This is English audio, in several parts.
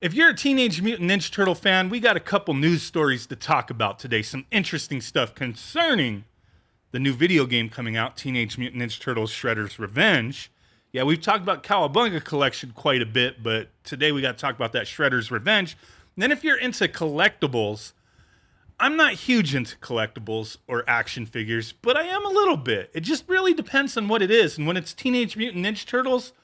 If you're a Teenage Mutant Ninja Turtle fan, we got a couple news stories to talk about today. Some interesting stuff concerning the new video game coming out, Teenage Mutant Ninja Turtles Shredder's Revenge. Yeah, we've talked about Cowabunga Collection quite a bit, but today we got to talk about that Shredder's Revenge. And then if you're into collectibles, I'm not huge into collectibles or action figures, but I am a little bit. It just really depends on what it is. And when it's Teenage Mutant Ninja Turtles,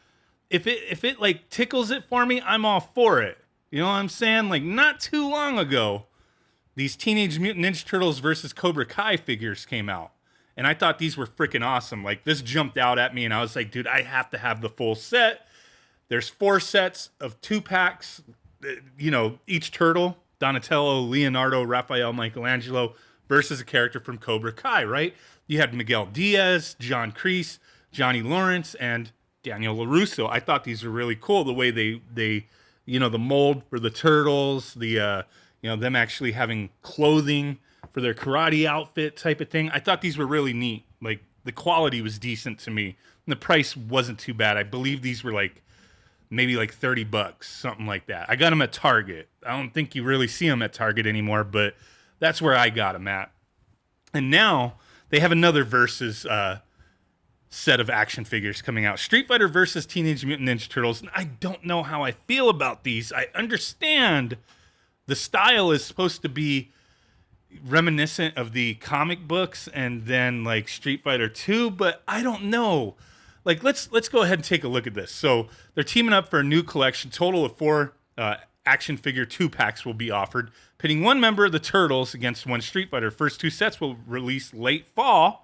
if it like tickles it for me, I'm all for it. You know what I'm saying? Like not too long ago, these Teenage Mutant Ninja Turtles versus Cobra Kai figures came out. And I thought these were freaking awesome. Like this jumped out at me and I was like, dude, I have to have the full set. There's 4 sets of 2 packs, each turtle, Donatello, Leonardo, Raphael, Michelangelo versus a character from Cobra Kai, right? You had Miguel Diaz, John Kreese, Johnny Lawrence, and Daniel LaRusso. I thought these were really cool, the way they the mold for the turtles, them actually having clothing for their karate outfit type of thing. I thought these were really neat. Like the quality was decent to me. And the price wasn't too bad. I believe these were maybe $30, something like that. I got them at Target. I don't think you really see them at Target anymore, but that's where I got them at. And now they have another versus set of action figures coming out. Street Fighter versus Teenage Mutant Ninja Turtles. And I don't know how I feel about these. I understand the style is supposed to be reminiscent of the comic books and then like Street Fighter 2, but I don't know. Like let's go ahead and take a look at this. So they're teaming up for a new collection. Total of 4 action figure 2-packs will be offered, pitting one member of the Turtles against one Street Fighter. First 2 sets will release late fall,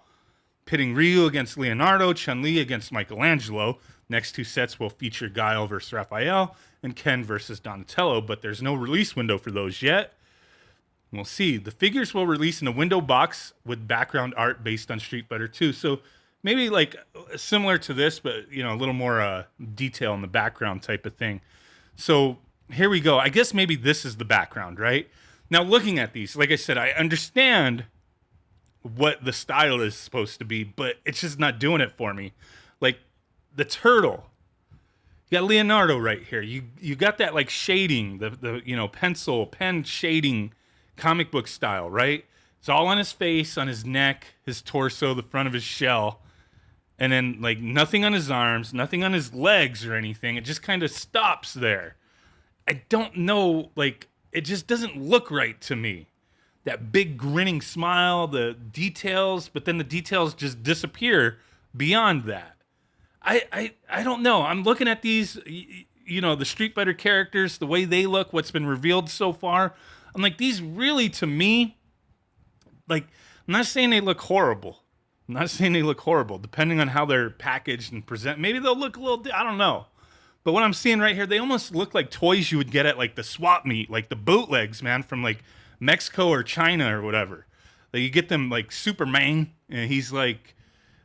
pitting Ryu against Leonardo, Chun-Li against Michelangelo. Next 2 sets will feature Guile versus Raphael and Ken versus Donatello, but there's no release window for those yet. We'll see. The figures will release in a window box with background art based on Street Fighter 2. So maybe like similar to this, but a little more detail in the background type of thing. So here we go. I guess maybe this is the background, right? Now looking at these, like I said, I understand what the style is supposed to be, but it's just not doing it for me. Like the turtle, you got Leonardo right here. You got that like shading, the pencil pen shading, comic book style, right? It's all on his face, on his neck, his torso, the front of his shell, and then like nothing on his arms, nothing on his legs or anything. It just kind of stops there. I don't know, like it just doesn't look right to me. That big grinning smile, the details, but then the details just disappear beyond that. I don't know. I'm looking at these, the Street Fighter characters, the way they look, what's been revealed so far. I'm like, these really, to me, like, I'm not saying they look horrible. Depending on how they're packaged and present. Maybe they'll look a little, I don't know. But what I'm seeing right here, they almost look like toys you would get at like the swap meet, like the bootlegs, man, from like Mexico or China or whatever. Like you get them like Superman, and he's like,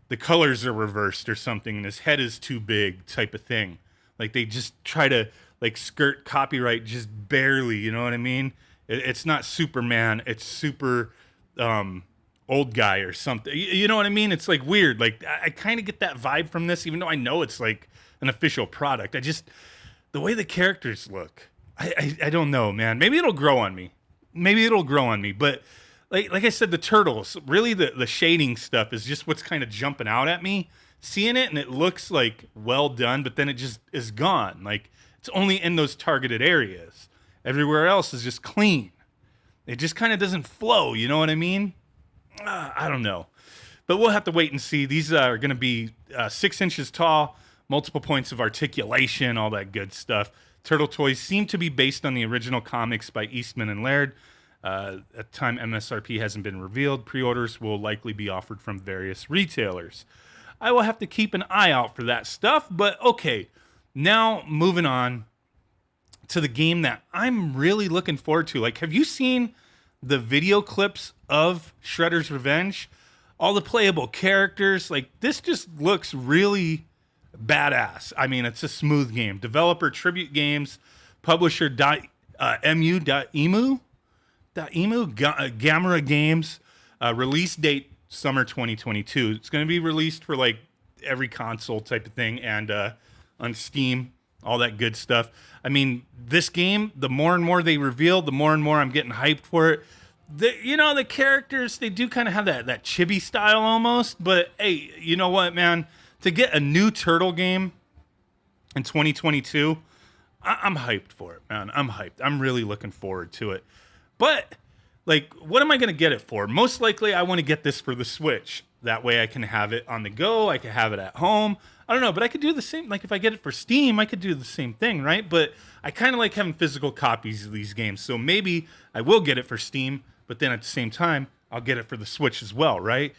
the colors are reversed or something, and his head is too big type of thing. Like they just try to like skirt copyright just barely, you know what I mean? It's not Superman, it's super old guy or something. You know what I mean? It's like weird. Like I kind of get that vibe from this, even though I know it's like an official product. The way the characters look, I don't know, man. Maybe it'll grow on me. But like I said, the turtles, really the shading stuff is just what's kind of jumping out at me. Seeing it and it looks like well done, but then it just is gone. Like it's only in those targeted areas. Everywhere else is just clean. It just kind of doesn't flow. You know what I mean? I don't know. But we'll have to wait and see. These are going to be 6 inches tall, multiple points of articulation, all that good stuff. Turtle toys seem to be based on the original comics by Eastman and Laird. At the time, MSRP hasn't been revealed. Pre-orders will likely be offered from various retailers. I will have to keep an eye out for that stuff. But okay, now moving on to the game that I'm really looking forward to. Like, have you seen the video clips of Shredder's Revenge? All the playable characters, like this just looks really badass. I mean, it's a smooth game. Developer Tribute Games, publisher .emu.emu, Gamera Games, release date summer 2022. It's going to be released for like every console type of thing and on Steam all that good stuff. I mean, this game, the more and more they reveal, the more and more I'm getting hyped for it. The characters, they do kind of have that chibi style almost, but hey, you know what, man? To get a new Turtle game in 2022, I'm hyped for it, man. I'm hyped. I'm really looking forward to it. But, like, what am I going to get it for? Most likely, I want to get this for the Switch. That way I can have it on the go. I can have it at home. I don't know, but I could do the same. Like, if I get it for Steam, I could do the same thing, right? But I kind of like having physical copies of these games. So maybe I will get it for Steam, but then at the same time, I'll get it for the Switch as well, right?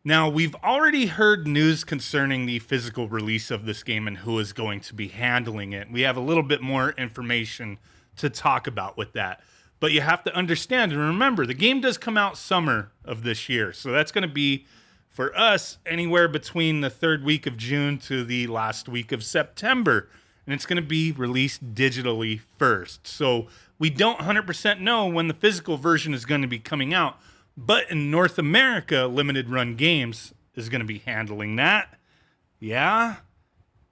Now, we've already heard news concerning the physical release of this game and who is going to be handling it. We have a little bit more information to talk about with that. But you have to understand and remember, the game does come out summer of this year. So that's going to be, for us, anywhere between the third week of June to the last week of September. And it's going to be released digitally first. So we don't 100% know when the physical version is going to be coming out. But in North America, Limited Run Games is going to be handling that. Yeah,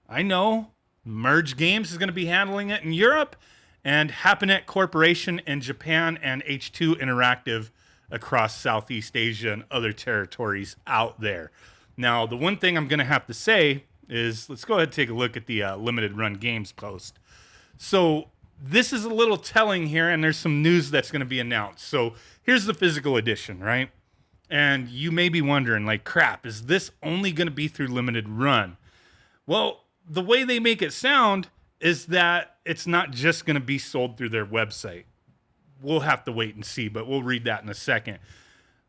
I know. Merge Games is going to be handling it in Europe. And Happenet Corporation in Japan and H2 Interactive across Southeast Asia and other territories out there. Now, the one thing I'm going to have to say is, let's go ahead and take a look at the Limited Run Games post. So this is a little telling here, and there's some news that's going to be announced. So here's the physical edition, right? And you may be wondering, like, crap, is this only going to be through Limited Run? Well, the way they make it sound is that it's not just going to be sold through their website. We'll have to wait and see, but we'll read that in a second.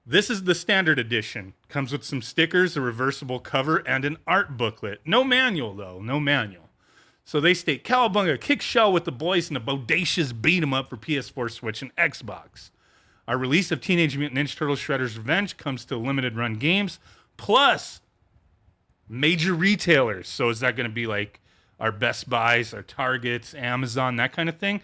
This is the standard edition. Comes with some stickers, a reversible cover, and an art booklet. No manual, though. No manual. So they state, Cowabunga, kick shell with the boys in a bodacious beat 'em up for PS4, Switch, and Xbox. Our release of Teenage Mutant Ninja Turtles Shredder's Revenge comes to Limited Run Games, plus major retailers. So is that going to be like our Best Buys, our Targets, Amazon, that kind of thing?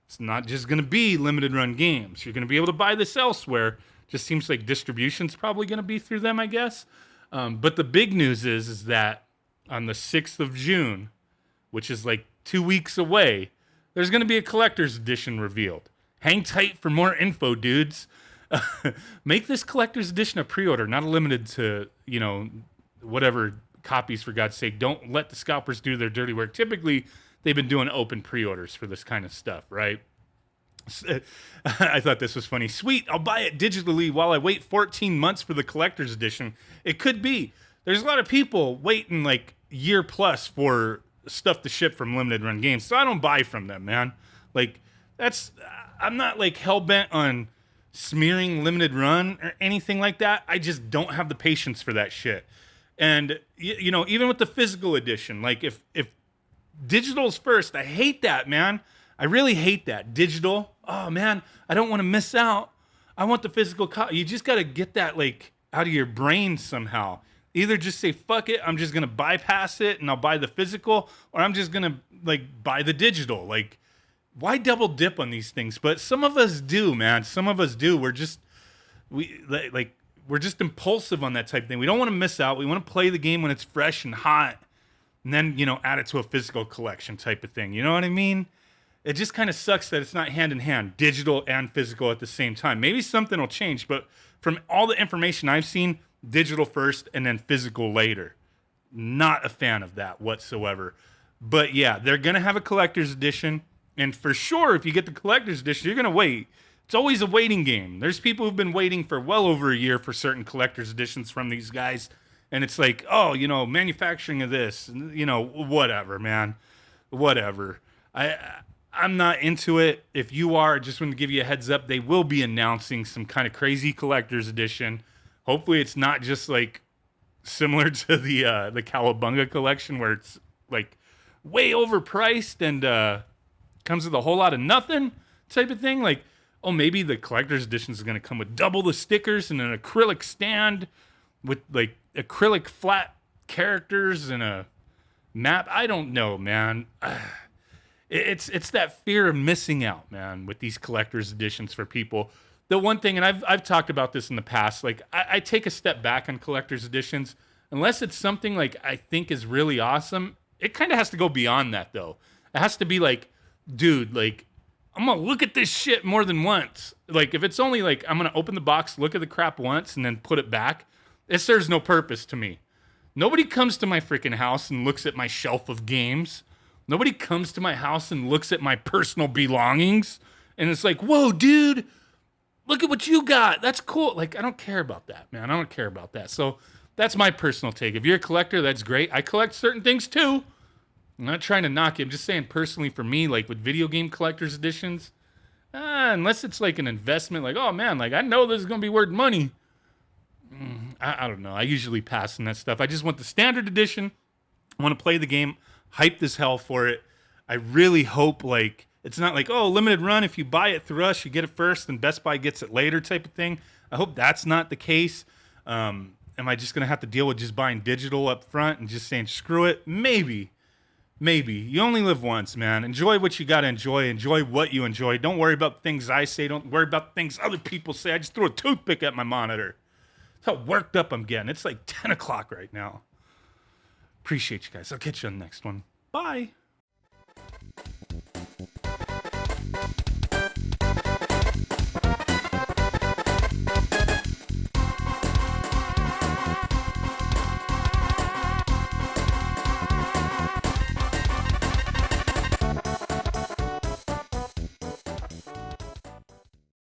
It's not just going to be Limited Run Games. You're going to be able to buy this elsewhere. Just seems like distribution's probably going to be through them, I guess. But the big news is that on the 6th of June, which is like 2 weeks away, there's going to be a collector's edition revealed. Hang tight for more info, dudes. Make this collector's edition a pre-order, not limited to, whatever copies, for God's sake. Don't let the scalpers do their dirty work. Typically, they've been doing open pre-orders for this kind of stuff, right? I thought this was funny. Sweet, I'll buy it digitally while I wait 14 months for the collector's edition. It could be. There's a lot of people waiting like year plus for stuff to ship from Limited Run Games, so I don't buy from them, man. Like, I'm not like hell-bent on smearing Limited Run or anything like that. I just don't have the patience for that shit. And, even with the physical edition, like if digital's first, I hate that, man. I really hate that. Digital, oh man, I don't want to miss out. I want the physical copy. You just got to get that like out of your brain somehow. Either just say, fuck it, I'm just going to bypass it and I'll buy the physical, or I'm just going to like buy the digital. Like, why double dip on these things? But some of us do, man. Some of us do. We're just impulsive on that type of thing. We don't want to miss out. We want to play the game when it's fresh and hot, and then, add it to a physical collection type of thing. You know what I mean? It just kind of sucks that it's not hand in hand, digital and physical at the same time. Maybe something will change, but from all the information I've seen, digital first and then physical later. Not a fan of that whatsoever. But yeah, they're going to have a collector's edition. And for sure, if you get the collector's edition, you're going to wait. It's always a waiting game. There's people who've been waiting for well over a year for certain collector's editions from these guys. And it's like, oh, manufacturing of this, whatever, man. Whatever. I'm not into it. If you are, I just want to give you a heads up. They will be announcing some kind of crazy collector's edition. Hopefully it's not just like similar to the Cowabunga collection where it's like way overpriced and comes with a whole lot of nothing type of thing. Like, oh, maybe the collector's edition is going to come with double the stickers and an acrylic stand with like acrylic flat characters and a map. I don't know, man. It's that fear of missing out, man, with these collector's editions for people. The one thing, and I've talked about this in the past, like I take a step back on collector's editions. Unless it's something like I think is really awesome, it kind of has to go beyond that, though. It has to be like, dude, like, I'm gonna look at this shit more than once. Like, if it's only like, I'm gonna open the box, look at the crap once, and then put it back, it serves no purpose to me. Nobody comes to my freaking house and looks at my shelf of games. Nobody comes to my house and looks at my personal belongings. And it's like, whoa, dude, look at what you got. That's cool. Like, I don't care about that, man. I don't care about that. So that's my personal take. If you're a collector, that's great. I collect certain things too. I'm not trying to knock you. I'm just saying personally for me, like with video game collector's editions, unless it's like an investment, like, oh man, like I know this is going to be worth money. I don't know. I usually pass on that stuff. I just want the standard edition. I want to play the game, hyped as hell for it. I really hope like it's not like, oh, limited run. If you buy it through us, you get it first, and Best Buy gets it later type of thing. I hope that's not the case. Am I just going to have to deal with just buying digital up front and just saying, screw it? Maybe. You only live once, man. Enjoy what you got to enjoy. Enjoy what you enjoy. Don't worry about things I say. Don't worry about things other people say. I just threw a toothpick at my monitor. That's how worked up I'm getting. It's like 10 o'clock right now. Appreciate you guys. I'll catch you on the next one. Bye.